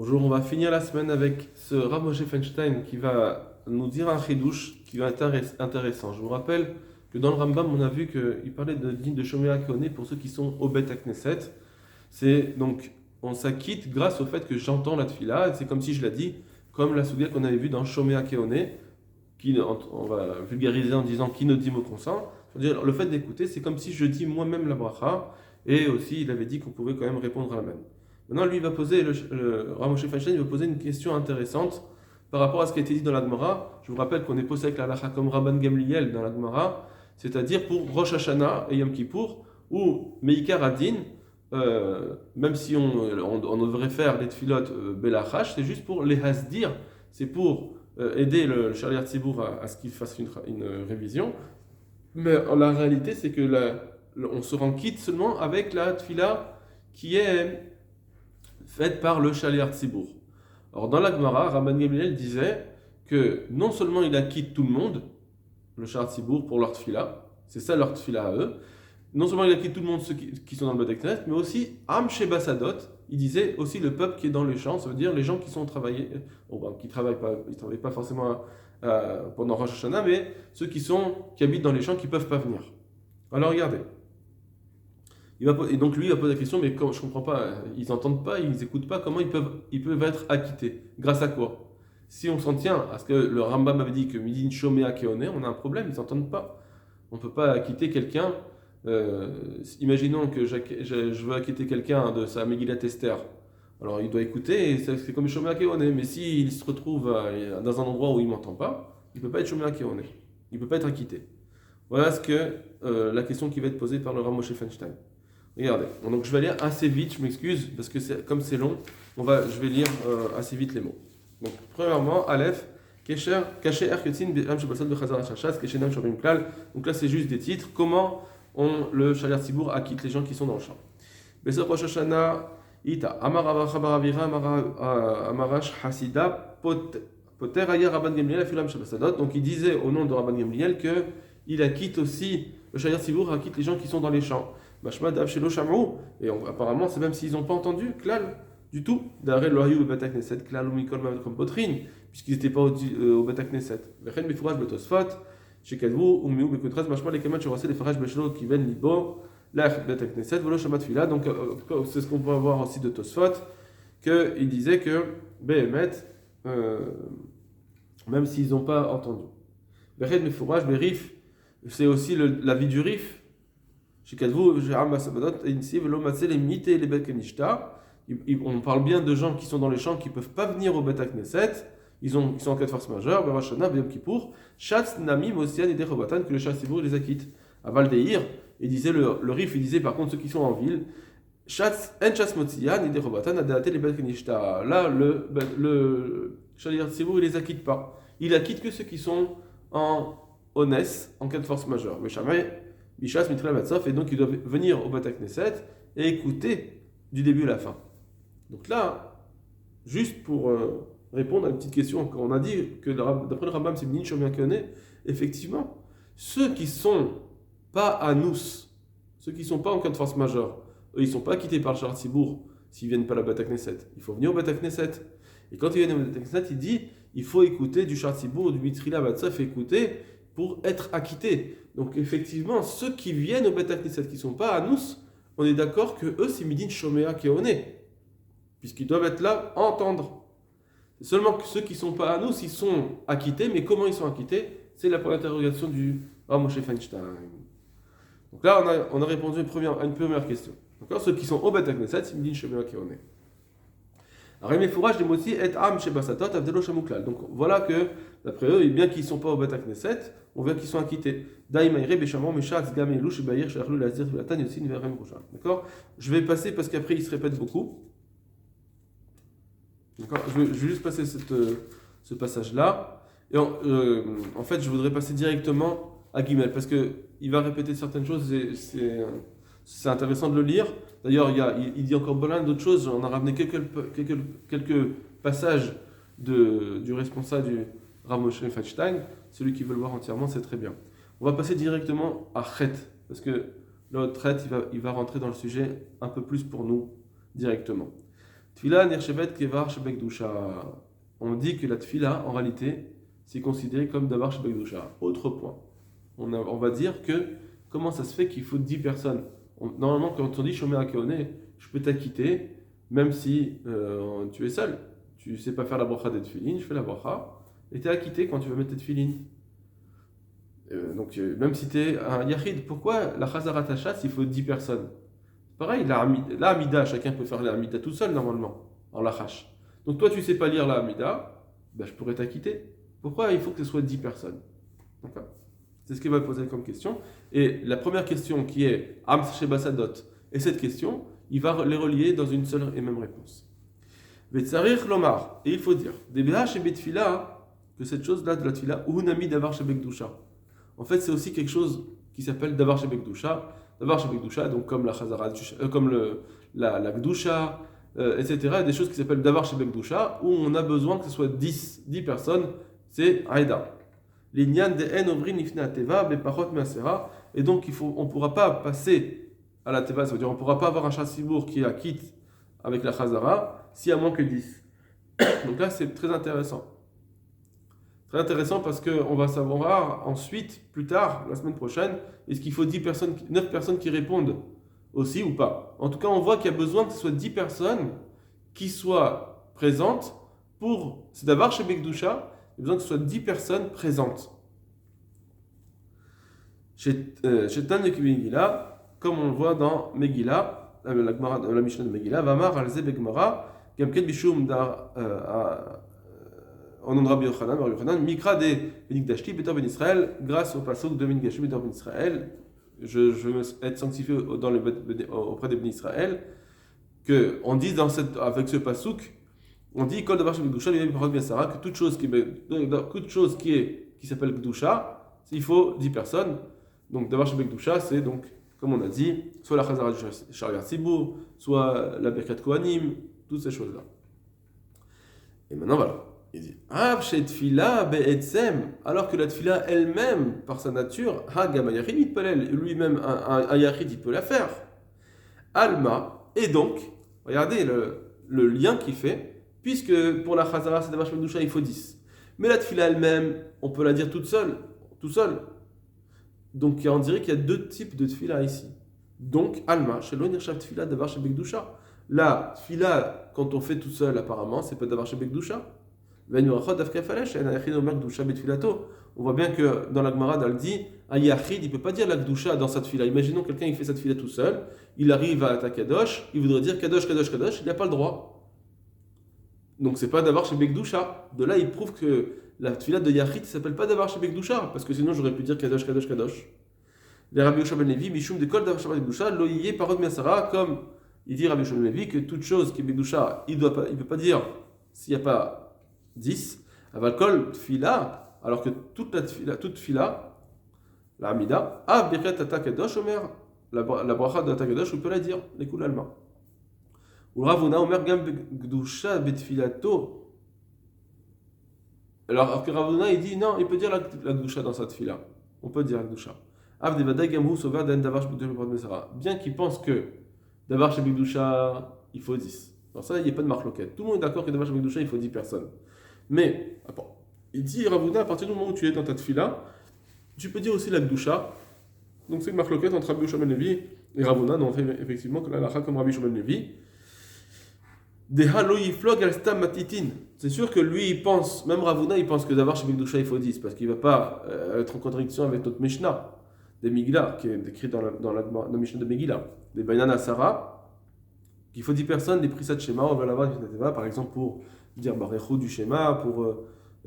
Bonjour, on va finir la semaine avec ce Rav Moshe Feinstein qui va nous dire un chidouche qui va être intéressant. Je vous rappelle que dans le Rambam, on a vu qu'il parlait de din de Shomea Keone pour ceux qui sont au Bet Knesset. C'est donc, on s'acquitte grâce au fait que j'entends la tfila, et c'est comme si je l'ai dit, comme la souga qu'on avait vue dans Shomea Keone, qui on va vulgariser en disant qui ne dit mot consent. C'est-à-dire, le fait d'écouter, c'est comme si je dis moi-même la bracha, et aussi il avait dit qu'on pouvait quand même répondre à la même. Maintenant, lui, il va poser, le Rav Moshe Feinstein, il va poser une question intéressante par rapport à ce qui a été dit dans la Gemara. Je vous rappelle qu'on est posé avec la halakha comme Rabban Gamliel dans la Gemara, c'est-à-dire pour Rosh Hashanah et Yom Kippour, ou Meikar Adin, même si on devrait faire les tfilot Belachash, c'est juste pour les hasdir, c'est pour aider le Shaliach Tzibour à ce qu'il fasse une révision. Mais la réalité, c'est que on se rend quitte seulement avec la tfila qui est faite par le Shaliach Tzibour. Alors dans la Gemara, Rabban Gamliel disait que non seulement il acquitte tout le monde, le Shaliach Tzibour pour leur tfila, c'est ça leur tfila à eux, non seulement il acquitte tout le monde ceux qui sont dans le Beth Knesset, mais aussi Am Sheba Sadot, il disait aussi le peuple qui est dans les champs, ça veut dire les gens qui sont travaillés, qui travaillent pas forcément pendant Rosh Hashanah, mais ceux qui habitent dans les champs qui peuvent pas venir. Alors regardez. Et donc lui il va poser la question, mais je ne comprends pas, ils n'entendent pas, ils n'écoutent pas, comment ils peuvent être acquittés? Grâce à quoi? Si on s'en tient à ce que le Rambam avait dit que Midin Shomea Keone, on a un problème, ils n'entendent pas. On ne peut pas acquitter quelqu'un. Imaginons que je veux acquitter quelqu'un de sa Megillat Esther. Alors il doit écouter, et c'est comme Shomea Keone, mais s'il se retrouve dans un endroit où il ne m'entend pas, il ne peut pas être Shomea Keone. Il ne peut pas être acquitté. Voilà la question qui va être posée par le Rav Moshe Feinstein. Regardez, donc je vais lire assez vite, je m'excuse, parce que comme c'est long, je vais lire assez vite les mots. Donc, premièrement, Aleph, Kesher, Kaché Erketzin, Be'am Shebasad Bechazar Hashashas, Keshenam Shobim Klal. Donc là, c'est juste des titres. Comment le Shaliach Tzibour acquitte les gens qui sont dans le champ. Besop Rosh Hashanah, Ita, Amara Baravira, Amarash Hasida, Poter Aya Rabban Gamliel, Afilam Shebasadot. Donc il disait au nom de Rabban Gamliel qu'il acquitte aussi, le Shaliach Tzibour acquitte les gens qui sont dans les champs. Et apparemment, c'est même s'ils n'ont pas entendu, klal, du tout, d'arrêt le hayou au Bet Knesset, klal ou mikol comme potrine, puisqu'ils n'étaient pas au Bet Knesset. Vechen mifouraj betosfot, chez Kadvou, ou miou bekotras, machma les kamat chorasé les farages bechlo qui viennent libo, l'ach Bet Knesset, volo shamat fila. Donc, c'est ce qu'on peut voir aussi de Tosfot, qu'il disait que, Behemet, même s'ils n'ont pas entendu. Vechen mifouraj, berif, c'est aussi la vie du rif. On parle bien de gens qui sont dans les champs qui ne peuvent pas venir au Bet Knesset. Ils sont en cas de force majeure. Rosh Hashanah, Yom Kippour, Shatz Nami Mosian et Derobatan, que le Shaliach Tzibour les acquitte. À Valdeir, il disait le Rif, il disait par contre ceux qui sont en ville, Shatz En Shatz Mosian et Derobatan a daté les Bet Knesset. Là, le Shaliach Tzibour, il les acquitte pas. Il acquitte que ceux qui sont en Onès, en cas de force majeure. Mais jamais. Bishas Mitra Matsof, et donc ils doivent venir au Bet Knesset et écouter du début à la fin. Donc là, juste pour répondre à une petite question, quand on a dit que d'après le Rambam, c'est Midin Shomea Keone, effectivement, ceux qui sont pas à nous, ceux qui sont pas en cas de force majeure, eux, ils sont pas quittés par le Shaliach Tzibour s'ils viennent pas à la Bet Knesset. Il faut venir au Bet Knesset. Et quand ils viennent au Bet Knesset, il dit il faut écouter du Shaliach Tzibour, du Mitra Matsof, écouter pour être acquittés. Donc effectivement, ceux qui viennent au Bet Knesset, qui ne sont pas à nous, on est d'accord que eux, c'est Midin Shomea Keone, puisqu'ils doivent être là à entendre. C'est seulement que ceux qui ne sont pas à nous, ils sont acquittés, mais comment ils sont acquittés? C'est la première interrogation du Rav Moshe Feinstein. Donc là, on a répondu à une première question. D'accord? Ceux qui sont au Bet Knesset, c'est Midin Shomea Keone. Donc voilà que, d'après eux, et bien qu'ils ne sont pas au Bet Knesset, on voit qu'ils sont acquittés. D'accord? Je vais passer parce qu'après il se répète beaucoup. D'accord? Je vais juste passer ce passage-là. Et en fait, je voudrais passer directement à Gimel parce qu'il va répéter certaines choses et c'est intéressant de le lire. D'ailleurs, il dit encore plein d'autres choses. On a ramené quelques passages du responsable du Rav Moshe Feinstein. Celui qui veut le voir entièrement, c'est très bien. On va passer directement à Chet, parce que l'autre Chet, il va rentrer dans le sujet un peu plus pour nous directement. Tfila nirchevet kevar shebekdusha. On dit que la tfila, en réalité, c'est considéré comme davar shebekdusha. Autre point. On va dire que comment ça se fait qu'il faut 10 personnes. Normalement, quand on dit shomer akeone, je peux t'acquitter, même si tu es seul. Tu ne sais pas faire la bracha des tfilines, je fais la bracha, et tu es acquitté quand tu vas mettre tes tfilines. Même si tu es un yachid, pourquoi la chazarat hachas, il faut 10 personnes? Pareil, la Hamida, chacun peut faire la Hamida tout seul normalement, en lachash. Donc toi tu sais pas lire la Hamida, ben, je pourrais t'acquitter. Pourquoi il faut que ce soit 10 personnes? D'accord. C'est ce qu'il va poser comme question. Et la première question qui est Am Shebasadot, et cette question, il va les relier dans une seule et même réponse. Vetsarir Lomar, et il faut dire, Debeha Shebetfila, que cette chose-là de la Tfila, Unami Davar Shebekdusha. En fait, c'est aussi quelque chose qui s'appelle Davar Shebekdusha. Davar Shebekdusha, donc comme la Chazara, comme la Gdusha, etc. Des choses qui s'appellent Davar Shebekdusha, où on a besoin que ce soit 10 personnes, c'est Aïda. L'inyan de en ovrin ifna teva bepachot me'asera, et donc on ne pourra pas passer à la teva, ça veut dire on ne pourra pas avoir un chassibourg qui acquitte avec la Chazara s'il y a moins que 10. Donc là, c'est très intéressant. Très intéressant parce qu'on va savoir ensuite, plus tard, la semaine prochaine, est-ce qu'il faut 9 personnes qui répondent aussi ou pas. En tout cas, on voit qu'il y a besoin que ce soit 10 personnes qui soient présentes pour. C'est d'avoir chez Bekdusha, il y a besoin que ce soit 10 personnes présentes. Chez Tanya Megillah, comme on le voit dans Megillah, la Mishnah de Megillah, Vamar al-Ze Begmara, Gamken Bishum dar. On nom de Rabbi Yochanan, Mikra de Benikdashti, Betor Ben Israël, grâce au pasuk de Benikdashti, Betor Ben Israël, je veux être sanctifié auprès des Ben Israël, qu'on dit avec ce pasuk, on dit Kol Davar Shebekdusha, que toute chose qui s'appelle Gdusha, il faut 10 personnes. Donc Davar Shebekdusha, c'est donc, comme on a dit, soit la Chazara du Shariat Sibour, soit la Birkat Kohanim, toutes ces choses-là. Et maintenant voilà. Il dit alors que la tfila elle-même, par sa nature, lui-même, un yachid, il peut la faire. Alma, et donc, regardez le lien qu'il fait, puisque pour la chazara, c'est Davar Shebekdusha, il faut 10. Mais la tfila elle-même, on peut la dire tout seul. Donc on dirait qu'il y a deux types de tfila ici. Donc, Alma, Shelo Nirshav tfila Davar Shebekdusha. La tfila, quand on fait tout seul, apparemment, c'est pas Davar Shebekdusha. On voit bien que dans la Gemara, elle dit un yachid, il ne peut pas dire la Gdusha dans sa tfila. Imaginons quelqu'un qui fait sa tfila tout seul, il arrive à ta Kadosh, il voudrait dire Kadosh, Kadosh, Kadosh, il n'a pas le droit. Donc c'est pas d'avoir chez Bekdusha. De là, il prouve que la tfila de yachid ne s'appelle pas d'avoir chez Bekdusha, parce que sinon j'aurais pu dire Kadosh, Kadosh, Kadosh. Les Rabbi Yoshua ben Levi, Mishum de Kol d'avoir chez Bekdusha, loyé parod miasara, comme il dit Rabbi Yoshua ben Levi, que toute chose qui est Bekdusha, il ne peut pas dire s'il n'y a pas 10, Avalkol Tfila, alors que toute fila, la Hamida, Birkat Atakadosh Omer, la bracha de Atakadosh, on peut la dire, les coups l'allemand. Ou Ravuna Omer Gam Gdusha Betfilato. Alors que Ravuna il dit non, il peut dire la Gdusha dans sa tfila. On peut dire la Gdusha. Av Devadai Gamhu Sover Dan Davar Shebekdusha. Bien qu'il pense que Davar Shebekdusha, il faut 10. Alors ça, il n'y a pas de marloquette. Tout le monde est d'accord que Davar Shebekdusha, il faut 10 personnes. Mais, il dit Ravuna, à partir du moment où tu es dans ta tfila, tu peux dire aussi la Gdusha. Donc c'est une marloquette entre Rabbi Yoshua ben Levi et Ravuna. Donc on fait effectivement que la lacha comme Rabbi Yoshua ben Levi. C'est sûr que lui, il pense, même Ravuna, il pense que d'avoir chez Bekdusha, il faut 10, parce qu'il ne va pas être en contradiction avec notre Mishnah, des Megillah, qui est décrit dans la Mishnah de Megillah, des Bainana Sarah, qu'il faut 10 personnes, des Prissat Shema, on va l'avoir, par exemple, pour dire Barechou du Shema, pour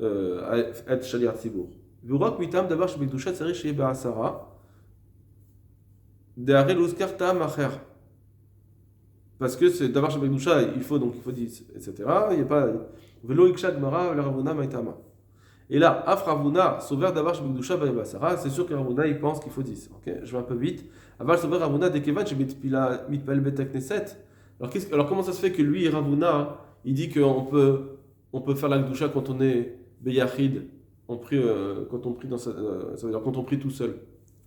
être Shaliat Sibour. Vurok mitam d'avoir chez Bekdusha, c'est chez Sarah, de Harel Uskar Tam Acher. Parce que c'est d'avoir chez Bekdusha, il faut 10, etc. Il n'y a pas. Velo Ikshad Mara, la Ravuna Maitama. Et là, Af Ravuna, sauveur d'avoir chez Bekdusha, Sarah, c'est sûr que Ravuna, il pense qu'il faut 10. Okay, je vais un peu vite. Aval sauveur Ravuna, Dekevan, chez Mitpal Bet Knesset. Alors comment ça se fait que lui, Ravuna, il dit qu'on peut faire la Gdusha quand on est Beyachid, quand on prie dans ça veut dire quand on prie tout seul.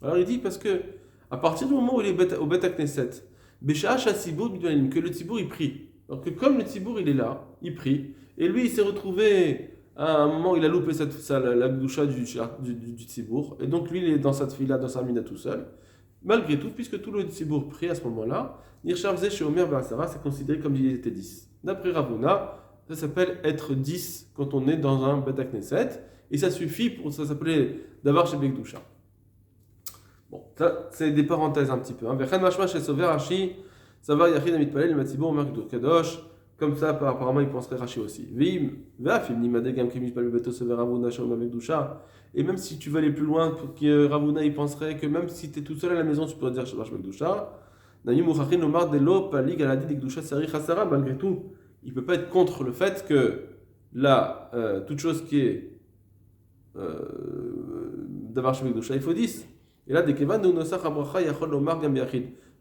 Alors il dit parce que à partir du moment où il est au Bet Knesset, que le Tzibour il prie. Alors que comme le tzibour, il est là, il prie, et lui, il s'est retrouvé à un moment, il a loupé la gdoucha du tzibour, et donc lui, il est dans sa tfila, dans sa mina tout seul. Malgré tout, puisque tout le tzibour prie à ce moment-là, Nirchavze chez Omer Be'asara, c'est considéré comme s'il était 10. D'après Ravuna, ça s'appelle être 10 quand on est dans un Bet Knesset, et ça suffit pour ça s'appelait d'avoir chez Bekdoucha. Bon, ça, c'est des parenthèses un petit peu. Vechen mashma chez Sover Rashi, ça va Yachid Amit le Matzibor Mark Kadosh. Comme ça, apparemment, il penserait Rashi aussi. Vim, Vafim Nimadegam Kemis Palme Beto Sover Ravuna Shom Bekdoucha. Et même si tu veux aller plus loin, pour que Ravuna il penserait que même si tu es tout seul à la maison, tu pourrais dire Shamash Bekdoucha. Nayim Uchachin Omar Delo Pali Galadi Bekdoucha Sari Chasara. Malgré tout, il ne peut pas être contre le fait que là, toute chose qui est d'avoir chez Bekdoucha, il faut 10. Et là,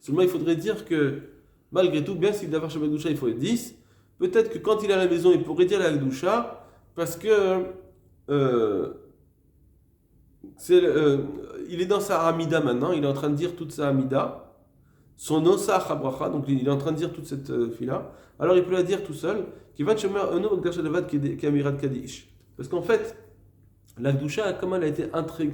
seulement il faudrait dire que malgré tout, bien s'il d'avoir chez Bekdoucha, il faut 10. Peut-être que quand il est à la maison, il pourrait dire la Bekdoucha parce que il est dans sa Hamida maintenant, il est en train de dire toute sa Hamida, son Osa Chabracha, donc il est en train de dire toute cette fila. Alors il peut la dire tout seul, parce qu'en fait, la Gdoucha, comment elle a été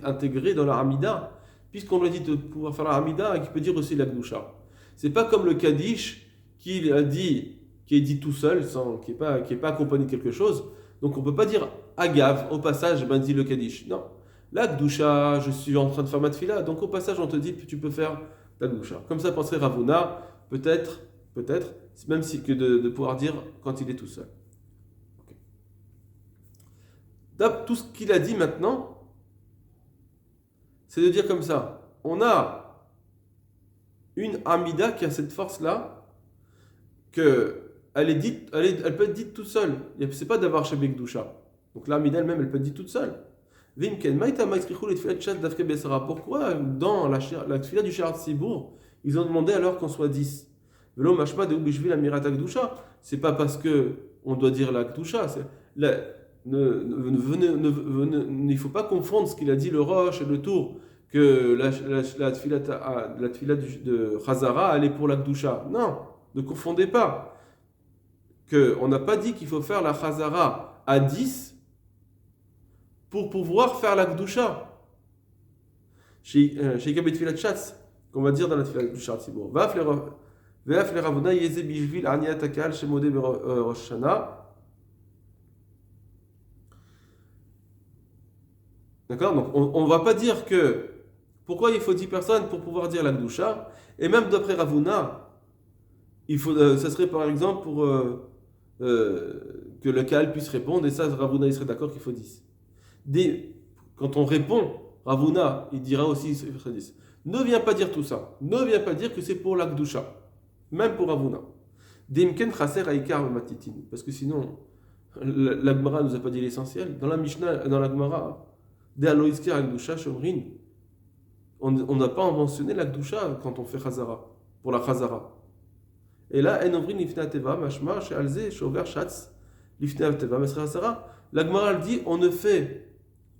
intégrée dans la Hamida, puisqu'on lui a dit de pouvoir faire la Hamida, et qui peut dire aussi la Gdoucha. C'est pas comme le Kaddish qui est dit tout seul, qui est pas accompagné de quelque chose. Donc on peut pas dire Agav, au passage, ben dit le Kaddish. Non. La Gdoucha, je suis en train de faire ma tfila, donc au passage on te dit tu peux faire la Gdoucha. Comme ça penserait Ravuna, peut-être, même si que de pouvoir dire quand il est tout seul. Tout ce qu'il a dit maintenant, c'est de dire comme ça. On a une Amida qui a cette force-là, que elle peut être dite toute seule. C'est pas d'avoir chez Bekdoucha. Donc l'Amida elle-même, elle peut être dite toute seule. Pourquoi dans la tfila du Sha'ar Tzibour, ils ont demandé alors qu'on soit 10? C'est pas parce que on doit dire la Gdoucha. Il ne faut pas confondre ce qu'il a dit le Roche et le Tour, que la tfila de Chazara allait pour la Gdoucha. Non, ne confondez pas. On n'a pas dit qu'il faut faire la Chazara à 10 pour pouvoir faire la Gdoucha. Chez Kabet Tfilat Shatz, qu'on va dire dans la tfila du Sha'ar Tzibour. Vaf le Ravuna Yeze Bishvil Aniat Akal Shemode Rosh Hashanah. D'accord? Donc, on ne va pas dire que pourquoi il faut 10 personnes pour pouvoir dire la Gdoucha. Et même d'après Ravuna, ça serait par exemple pour que le Kaal puisse répondre. Et ça, Ravuna, il serait d'accord qu'il faut 10. Quand on répond, Ravuna, il dira aussi qu'il faut 10. Ne viens pas dire tout ça. Ne viens pas dire que c'est pour la Gdoucha. Même pour Ravuna. Dimken Chaser Aikar Matitin. Parce que sinon, la Gemara ne nous a pas dit l'essentiel. Dans la Mishnah, dans la Gemara, on n'a pas mentionné la Gdoucha quand on fait Chazara, pour la Chazara. Et là, En Lifnei Teva, Mashma, She'alze, Shover Shatz, Lifnei Teva, Mesre Chazara. La Gemara, elle dit, on ne fait,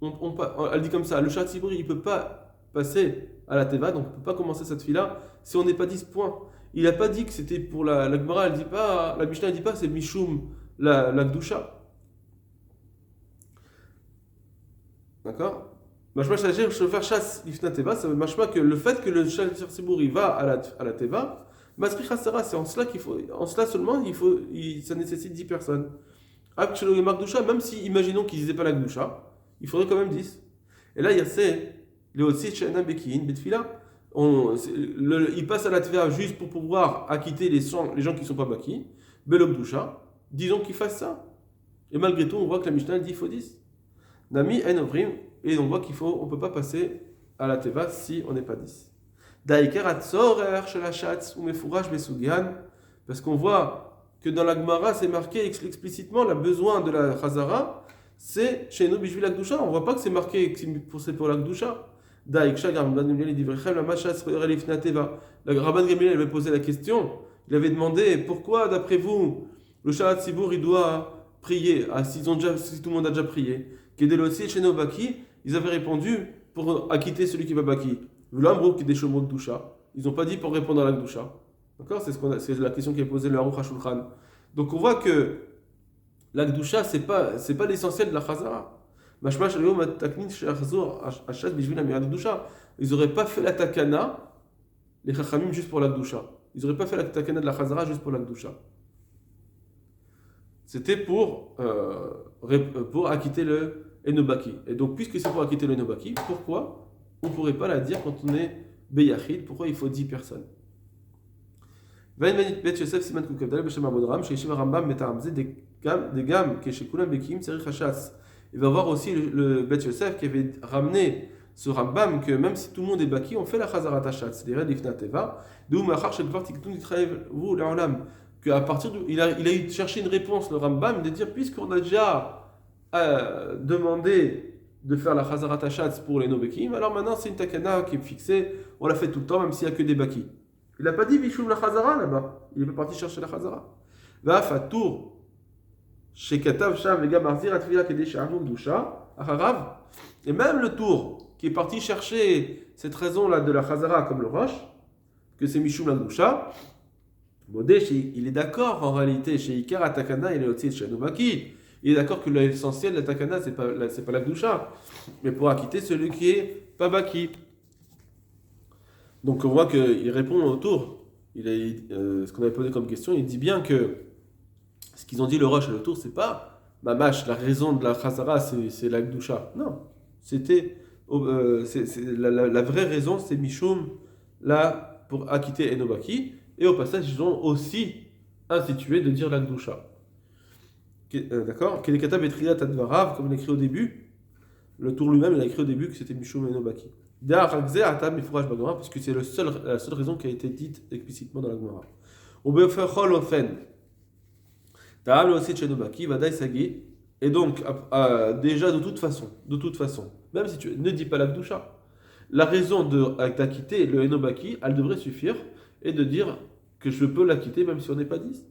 elle dit comme ça, le Sha'ar Tzibour, il ne peut pas passer à la Teva, donc on ne peut pas commencer cette fille-là si on n'est pas 10 points. Il n'a pas dit que c'était pour la Gemara, elle dit pas, la Mishnah ne dit pas, c'est Mishum, la Gdoucha. D'accord? Machma Shagir Shofer Chasse Lifna Teva, ça veut machma que le fait que le Sha'ar Tzibour il va à la Teva, Masri Chasara, c'est en cela seulement, ça nécessite 10 personnes. Akshelo et Gdoucha, même si, imaginons qu'ils disaient pas la Gdoucha, il faudrait quand même 10. Et là, il y a les Otsi Shana Bekiin, Betfila, il passe à la Teva juste pour pouvoir acquitter les gens qui ne sont pas Baki, Belo Gdoucha, disons qu'ils fassent ça. Et malgré tout, on voit que la Mishnah dit il faut 10. Nami en ovrim, et on voit on ne peut pas passer à la teva si on n'est pas 10. Daïker atzorer shel hashatz ou mefourash besugian, parce qu'on voit que dans la Gemara c'est marqué explicitement le besoin de la Chazara, c'est chez nous bishvil la Gdoucha. On voit pas que c'est marqué que c'est pour la Gdoucha. Daïk shagam Rabban Gamliel divrechem la machatz relifna teva. La Rabban Gamliel avait posé la question. Il avait demandé pourquoi d'après vous le Sha'ar Tzibour il doit prier si tout le monde a déjà prié. Kedelotsi chez nos Baki, ils avaient répondu pour acquitter celui qui va Baki. V'lambrou qui déchomot Gdoucha. Ils n'ont pas dit pour répondre à la Gdoucha. D'accord? C'est la question qui est posée le Aruch HaShulchan. Donc on voit que la Gdusha, c'est pas l'essentiel de la Chazara. Mashma Shalom Taknin Shachzor Hachad Bishvil Amirat Gdusha. Ils n'auraient pas fait la takana, les Chachamim, juste pour la Gdusha. Ils n'auraient pas fait la takana de la Chazara juste pour la Gdusha. C'était pour acquitter le Enobaki. Et donc, puisque c'est pour acquitter le Enobaki, pourquoi on ne pourrait pas la dire quand on est Beyachid? Pourquoi il faut 10 personnes? Il va voir aussi le Bet Yosef qui avait ramené ce Rambam que même si tout le monde est baki, on fait la Chazarat Hashatz, c'est-à-dire l'Ifnat Teva, d'où Machar Shekvar Tiktun Yitraev Vu L'Olam, qu'à partir de. Il a cherché une réponse, le Rambam, de dire puisqu'on a déjà demandé de faire la Chazarat Hashatz pour les Nobekim, alors maintenant c'est une takana qui est fixée, on la fait tout le temps, même s'il n'y a que des baki. Il n'a pas dit Bishum la Chazara là-bas. Il est pas parti chercher la Chazara. Va Fatour, chez Katav Sham, Vega Marzir, Atfila Kedesh Arnoum Dusha, Acharav. Et même le tour qui est parti chercher cette raison-là de la Chazara comme le Roche, que c'est Mishum la Dusha, Modé, il est d'accord en réalité, chez Ikar Atakana, il est aussi chez Nomaki. Il est d'accord que l'essentiel de la Takana, c'est pas la Dusha, mais pour acquitter celui qui est pas Baki. Donc on voit qu'il répond autour. Ce qu'on avait posé comme question, il dit bien que ce qu'ils ont dit le Roche et le tour, c'est pas Mamash, la raison de la Chazara, c'est la Gdusha. Non, c'était la vraie raison, c'est Mishum, là, pour acquitter Enobaki. Et au passage, ils ont aussi institué de dire la Gdusha. D'accord? Kelekata Betriya Tadvarav, comme il a écrit au début, le tour lui-même, il a écrit au début que c'était Mishum Enobaki. Puisque c'est la seule raison qui a été dite explicitement dans la Gemara. Et donc, déjà de toute façon, même si tu ne dis pas la Gdusha, la raison d'acquitter le Enobaki, elle devrait suffire, et de dire que je peux l'acquitter même si on n'est pas 10.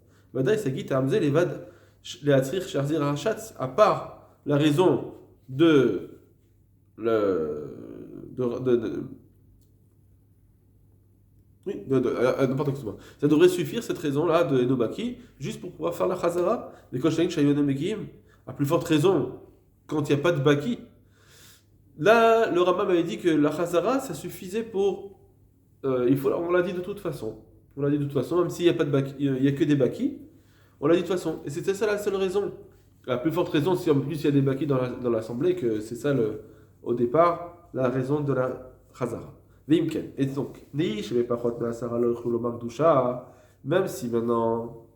À part la raison n'importe quoi. Ça devrait suffire cette raison-là de Enobaki, juste pour pouvoir faire la Chazara. Mais quand je dis Shayonemekim, à plus forte raison, quand il n'y a pas de Baki, là, le Rambam avait dit que la Chazara, ça suffisait pour. On l'a dit de toute façon. Même s'il n'y a pas de Baki, il n'y a que des Baki, on l'a dit de toute façon. Et c'était ça la seule raison. La plus forte raison, si en plus il y a des Baki dans l'assemblée, que c'est ça au départ, la raison de la Chazara. Et donc, même si maintenant,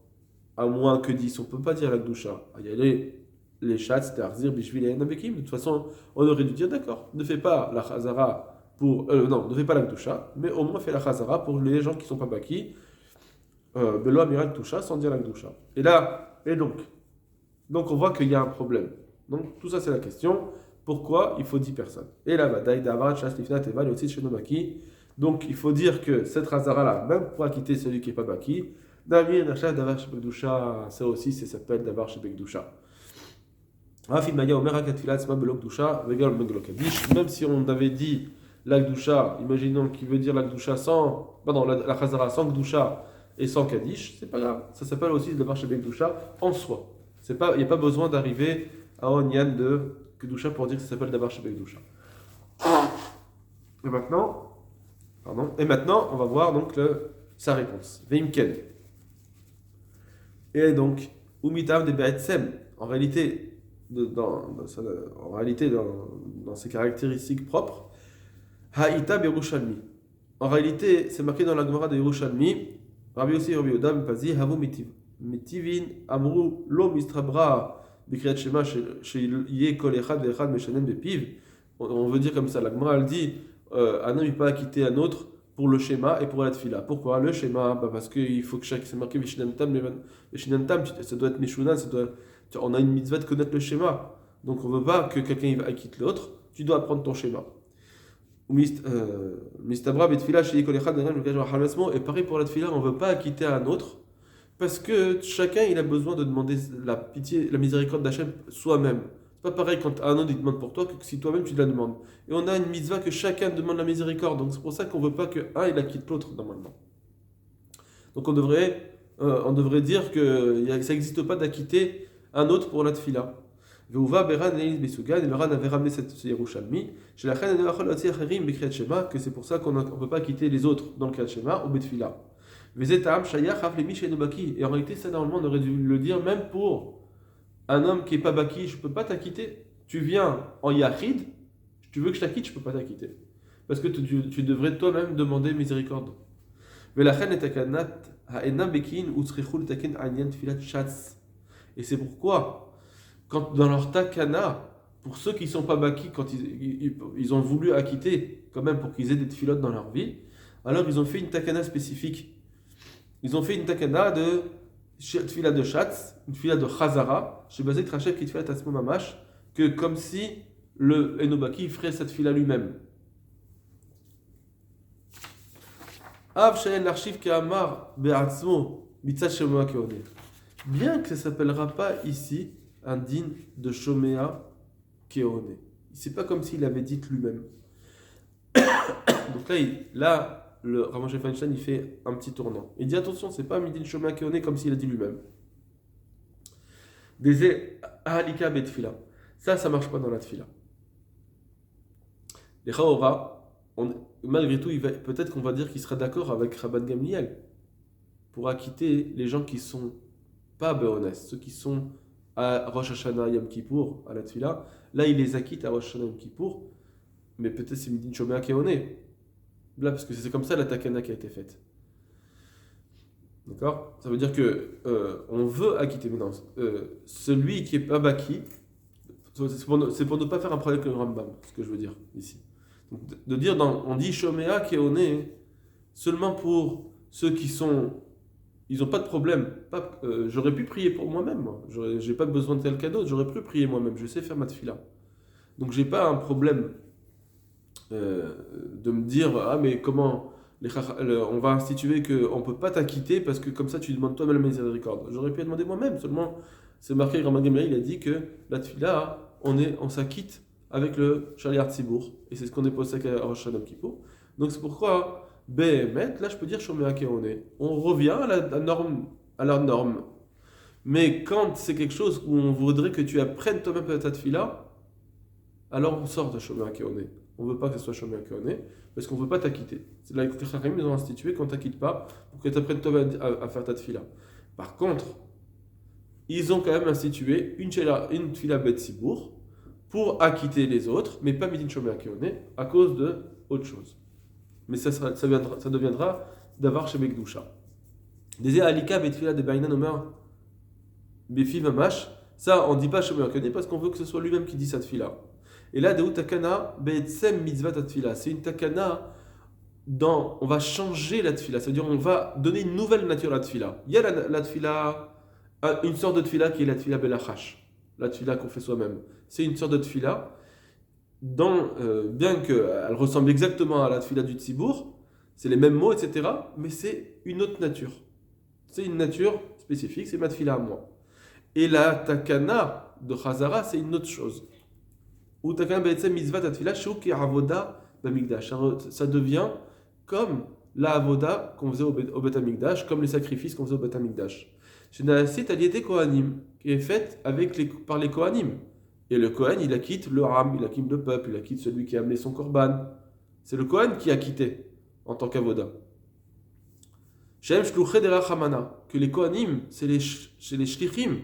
à moins que 10, on ne peut pas dire la Gdusha. Il y a les chats, c'était Arzir, Bishvil et Nabekim. De toute façon, on aurait dû dire d'accord, ne fais pas la Chazara ne fais pas la Gdusha, mais au moins fais la Chazara pour les gens qui ne sont pas Baki. Belo Amirat Gdusha, sans dire la Gdusha. Et donc on voit qu'il y a un problème. Donc, tout ça, c'est la question. Pourquoi il faut 10 personnes? Et là, donc il faut dire que cette Chazara-là, même pour acquitter celui qui n'est pas Baki, ça aussi, ça s'appelle Davar Shebekdusha. Même si on avait dit la Gdusha, imaginons qu'il veut dire la Gdusha la Chazara sans Gdusha et sans Kaddish, c'est pas grave. Ça s'appelle aussi Davar Shebekdusha en soi. Il n'y a pas besoin d'arriver à Onyan de Kedusha pour dire que ça s'appelle Davar Shebekdusha. Et maintenant, on va voir donc sa réponse. Veimken. Et donc, Umitav de Be'etzem, en réalité, dans ses caractéristiques propres, Ha'ita Berushalmi. En réalité, c'est marqué dans la Gemara de Yerushalmi, Rabbi Yossi, Rabbi Yoda, Pazi, Havu Mitivin, Amru, Lo Mistrabra, Bikriat Shema, Sheye Kol Echad Ve'echad Meshanem Bepiv. On veut dire comme ça, la Gemara elle dit un homme il peut acquitter un autre pour le schéma et pour la tfila. Pourquoi le schéma? Parce qu'il faut que c'est marqué Vishinantam, ça doit être Meshuna, on a une mitzvah de connaître le schéma. Donc on ne veut pas que quelqu'un acquitte l'autre, tu dois apprendre ton schéma. Mistabra betfila chez Yekol Echad et pareil pour la tfila, on ne veut pas acquitter un autre parce que chacun il a besoin de demander la pitié, la miséricorde d'Hachem soi-même. C'est pas pareil quand un autre il demande pour toi que si toi-même tu la demandes. Et on a une mitzvah que chacun demande la miséricorde, donc c'est pour ça qu'on ne veut pas qu'un il acquitte l'autre normalement. Donc on devrait on devrait dire que ça n'existe pas d'acquitter un autre pour la tfila. Veuva Beran Leil Besugan, et le Ran avait ramené ce Yerushalmi, chez la Khan que c'est pour ça qu'on ne peut pas quitter les autres dans le Kriyat Shema ou Betfila. Vezetam Shayach Aflemi Shenobaki, et en réalité, ça normalement on aurait dû le dire même pour un homme qui n'est pas Baki, je ne peux pas t'acquitter. Tu viens en Yachid, tu veux que je t'acquitte, je ne peux pas t'acquitter. Parce que tu devrais toi-même demander miséricorde. Et c'est pourquoi, quand dans leur takana, pour ceux qui ne sont pas baki, quand ils ont voulu acquitter, quand même pour qu'ils aient des tfilotes dans leur vie, alors ils ont fait une takana spécifique. Ils ont fait une takana de tfila de shatz, une tfila de chazara, chez Bazek Rachel qui tfila tasmo mamash, que comme si le enobaki ferait cette tfila lui-même. Av Shayen l'archive qui amar be'atzmo mitzat shemua keone. Bien que ça ne s'appellera pas ici un din de Shomea Keone. C'est pas comme s'il avait dit lui-même. Donc là, le Rav Moshe Feinstein, il fait un petit tournant. Il dit attention, c'est pas un din Shomea Keone comme s'il a dit lui-même. Des Ahalika betfila. Ça marche pas dans la tfila. Les Chaora, malgré tout, peut-être qu'on va dire qu'il sera d'accord avec Rabban Gamliel pour acquitter les gens qui sont pas Be'ones, ceux qui sont à Rosh Hashanah Yom Kippour, à la Tfila. Là, il les acquitte à Rosh Hashanah Yom Kippour, mais peut-être c'est Midin Shomea Keone. Là, parce que c'est comme ça la takana qui a été faite. D'accord? Ça veut dire que on veut acquitter, mais non, celui qui est pas Baki, c'est pour ne pas faire un problème avec le Rambam, ce que je veux dire ici. Donc, de dire, on dit Shomea Keone seulement pour ceux qui sont. Ils n'ont pas de problème. J'aurais pu prier pour moi-même. Moi. J'ai pas besoin de tel cadeau. J'aurais pu prier moi-même. Je sais faire ma tfila. Donc j'ai pas un problème de me dire ah mais comment on va instituer qu'on ne peut pas t'acquitter parce que comme ça tu demandes toi-même la miséricorde. J'aurais pu demander moi-même. Seulement c'est marqué Rav Gamliel, il a dit que la tfila on s'acquitte avec le Shaliach Tzibour et c'est ce qu'on est posé à Rosh Hashanah Kippour. Donc c'est pourquoi Behemet, là je peux dire Shomea Keone. On revient à la norme. Mais quand c'est quelque chose où on voudrait que tu apprennes toi-même ta tfila, alors on sort de Shomea Keone. On ne veut pas que ce soit Shomea Keone, parce qu'on ne veut pas t'acquitter. C'est là que les Chachamim ils ont institué qu'on ne t'acquitte pas pour que tu apprennes toi-même à faire ta tfila. Par contre, ils ont quand même institué une tfila bet Sibour pour acquitter les autres, mais pas Midin Shomea Keone, à cause de autre chose. Mais ça deviendra d'avoir chez Mekdusha. Des Alika betfila de Bainan Omer Befi Mamash, ça on ne dit pas Shomea Keone parce qu'on veut que ce soit lui-même qui dit sa tfila. Et là, Dehu Takana Be'etzem Mitzvat Tfila, c'est une Takana on va changer la tfila, c'est-à-dire on va donner une nouvelle nature à la tfila. Il y a la tfila, une sorte de tfila qui est la tfila Belachash, la tfila qu'on fait soi-même. C'est une sorte de tfila. Bien qu'elle ressemble exactement à la tfila du Tzibour, c'est les mêmes mots, etc., mais c'est une autre nature. C'est une nature spécifique, c'est ma tfila à moi. Et la takana de Chazara, c'est une autre chose. Ou takana be'etzem mitzvat tfila shuk avoda b'amigdash. Ça devient comme la avoda qu'on faisait au Bet Hamikdash, comme les sacrifices qu'on faisait au Bet Hamikdash. C'est une aliété Kohanim, qui est faite par les Kohanim. Et le Kohen, il acquitte le Ram, il acquitte le peuple, il acquitte celui qui a amené son Korban. C'est le Kohen qui a quitté en tant qu'avoda. Shem shluché de la Hamana, que les Kohanim, c'est les shlichim,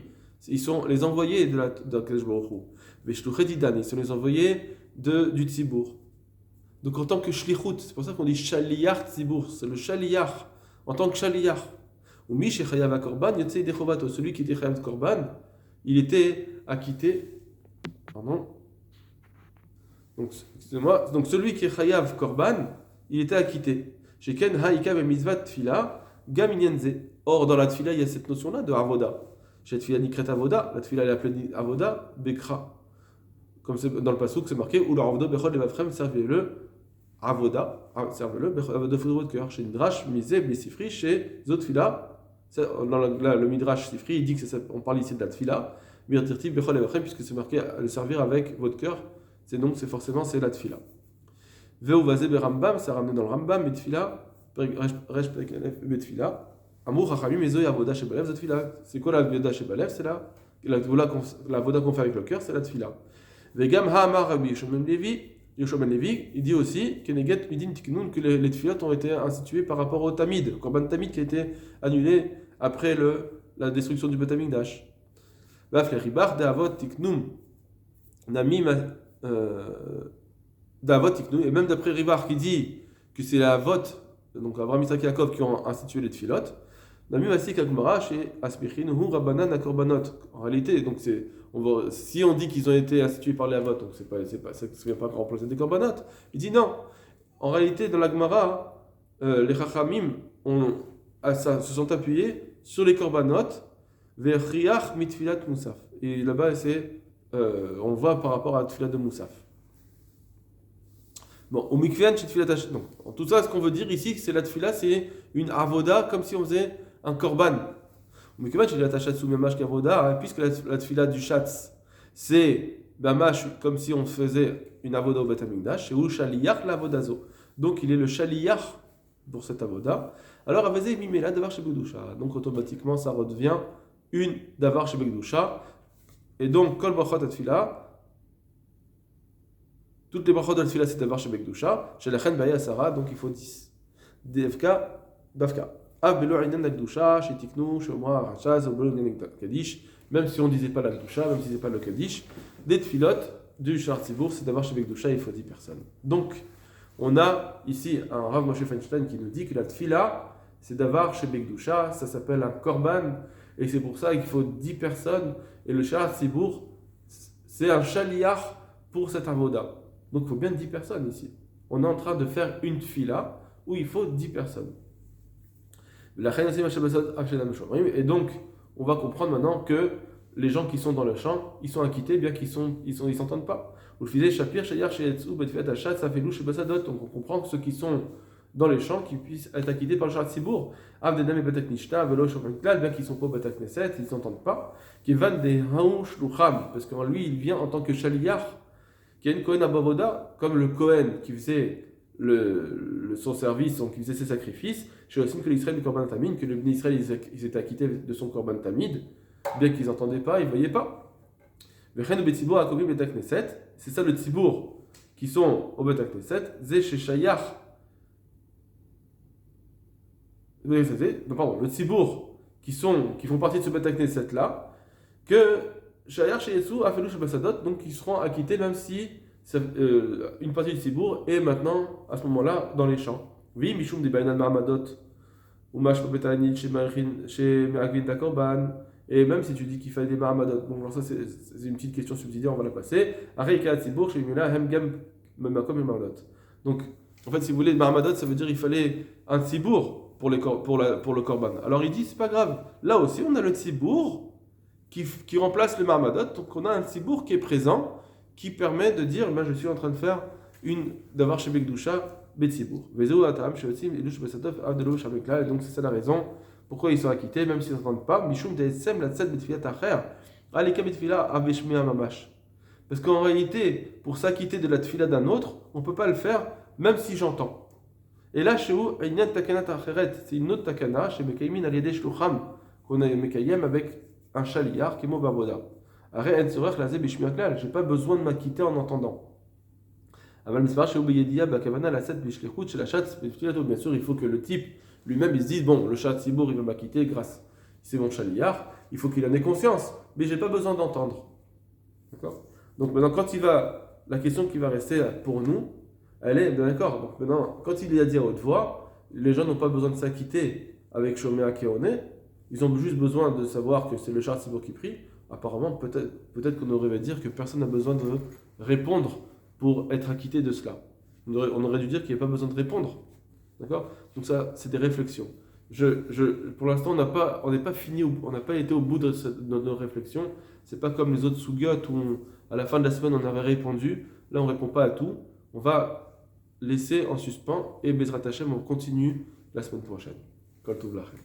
ils sont les envoyés de Kadosh Baruch Hu. Mais shluché didan, ils sont les envoyés du Tzibour. Donc en tant que shlichut, c'est pour ça qu'on dit shaliyach Tzibour, c'est le shaliyach, en tant que shaliyach. Ou mi shechayav korban, yotzei dechovato, celui qui était chayav korban, il était acquitté. Pardon. Donc, excusez-moi. Donc, celui qui est chayav korban, il était acquitté. Sheken haïka ve mitzvat tfila gam inyenze. Or, dans la tfila, il y a cette notion-là de avoda. Chez tfila nikret avoda, la tfila elle est appelée avoda bekra. Comme c'est dans le pasuk, c'est marqué ou l'avoda bechol levavchem, servez-le avoda, servez-le de foudre votre cœur. Chez Midrash misé b'sifri, chez zotfila. Là, le Midrash sifri, il dit que on parle ici de la tfila. Puisque c'est marqué à le servir avec votre cœur, c'est forcément c'est la tfila. Veu vazé be Rambam, c'est ramené dans le Rambam, betfila, betfila, Amour Chachamim Ezoy Avoda Shebalev Zat Tfila. C'est quoi la Avoda Shebalev? C'est la Avoda qu'on fait avec le cœur, c'est la Tfila. Vegam Ha'amar Rabbi Yoshua ben Levi, il dit aussi que les tfilot ont été institués par rapport au tamid, le korban tamid qui a été annulé après la destruction du Bet Hamikdash. Vaf le ribar d'avot tiknum namim d'avot tiknum, et même d'après Ribar qui dit que c'est la avot, donc Abraham, Isaac et Jacob qui ont institué les tfilot. Namim asik agmara chez aspichin hu rabbanan akorbanot. En réalité, donc si on dit qu'ils ont été institués par les avot, donc ça ne vient pas remplacer des korbanot. Il dit non. En réalité, dans la Gemara, les chachamim se sont appuyés sur les korbanot vers riach mitfilat musaf. Et là-bas, on le voit par rapport à la tfilat de musaf. Bon, au mikvean chez tfilat hachem. Donc, en tout ça, ce qu'on veut dire ici, c'est la tfila, c'est une avoda comme si on faisait un korban. Au mikvean chez tfilat hachem sous mamash kavoda, puisque la tfila du shatz, c'est mamash comme si on faisait une avoda au Bet Hamikdash, c'est ou shaliyach la avodazo. Donc, il est le shaliyach pour cette avoda. Alors, avezé mimela davar chez Begdusha. Donc, automatiquement, ça redevient une davar chez Begdusha. Et donc, kol brachot atfila. Toutes les brachot de la tfila, c'est davar chez Begdusha. Chez la chen baya Sarah, donc il faut 10. DFK, Bafka. Av belo inan l'Akdusha, chez Tiknu, chez Omra, Rachaz, au belo inan Kaddish. Même si on ne disait pas l'Akdusha, même si on ne disait pas le Kaddish, des tfilot du Shar Tzibour, c'est davar chez Begdusha, il faut 10 personnes. Donc, on a ici un Rav Moshe Feinstein qui nous dit que la tfila, c'est davar chez Begdusha, ça s'appelle un korban, et c'est pour ça qu'il faut 10 personnes, et le Shar Tzibour, c'est un shaliach pour cette avoda. Donc il faut bien 10 personnes ici. On est en train de faire une tfila où il faut 10 personnes. Et donc, on va comprendre maintenant que les gens qui sont dans le champ, ils sont acquittés bien qu'ils s'entendent pas. Donc on comprend que ceux qui sont dans les champs, qui puissent être acquittés par le Shar Tzibour, bien qu'ils ne sont pas au Batak Knesset, ils ne s'entendent pas. Parce qu'en lui, il vient en tant que shaliach, qui a une Kohen Abavoda, comme le Kohen qui faisait son service, donc qui faisait ses sacrifices, chez aussi que l'Israël du Korban Tamid, que le Bnei Israël ils étaient acquittés de son Korban Tamid, bien qu'ils n'entendaient pas, ils ne voyaient pas. C'est ça le Tzibour qui sont au Bet Knesset, Zé chez Shayach. Le Tzibour qui font partie de ce Bet Knesset là, que Shayar chez Yesou a fait le Shabbasadot, donc ils seront acquittés même si une partie du Tzibour est maintenant, à ce moment-là, dans les champs. Oui, Mishum de Bainan Mahamadot, ou Mash Betanit chez Me'agvin Takorban, et même si tu dis qu'il fallait des Mahamadot, donc alors ça c'est une petite question subsidiaire, on va la passer. Areika Tzibour chez Mila Hemgam Memakom et Mahamadot. Donc, en fait, si vous voulez, Mahamadot, ça veut dire qu'il fallait un Tzibour pour le Korban. Alors il dit, c'est pas grave, là aussi on a le Tzibour qui remplace le Mahamadot, donc on a un Tzibour qui est présent, qui permet de dire, je suis en train de faire une d'avoir chez Begdusha, Betzibour. Et donc c'est ça la raison pourquoi ils sont acquittés, même s'ils n'entendent pas. Parce qu'en réalité, pour s'acquitter de la tfila d'un autre, on ne peut pas le faire, même si j'entends. Et là, chez vous, c'est une autre takana, chez Mekaymin al-Yedeh Shlucham, qu'on a Mekayem avec un shaliar qui est mot barboda. Arrête en sourire la zé bishmiak là, j'ai pas besoin de m'acquitter en entendant. Aval misbar chez Obeyedia bakavana la 7 bishlichut chez la chat, bien sûr, il faut que le type lui-même il se dise bon, le chat Tzibour il va m'acquitter grâce c'est mon shaliar, il faut qu'il en ait conscience, mais j'ai pas besoin d'entendre. D'accord? Donc maintenant la question qui va rester pour nous, elle est d'accord. Donc maintenant quand il y a dit à haute voix, les gens n'ont pas besoin de s'acquitter avec Shomea Keone. Ils ont juste besoin de savoir que c'est le Shar Tzibour qui prie. Apparemment, peut-être qu'on aurait dû dire que personne n'a besoin de répondre pour être acquitté de cela. On aurait dû dire qu'il n'y a pas besoin de répondre. D'accord? Donc ça, c'est des réflexions. Pour l'instant, on n'est pas fini, on n'a pas été au bout de nos réflexions. C'est pas comme les autres sougiotes où à la fin de la semaine, on avait répondu. Là, on ne répond pas à tout. On va laisser en suspens et Bezrat Hashem, on continue la semaine prochaine. Kol Tov Lachem.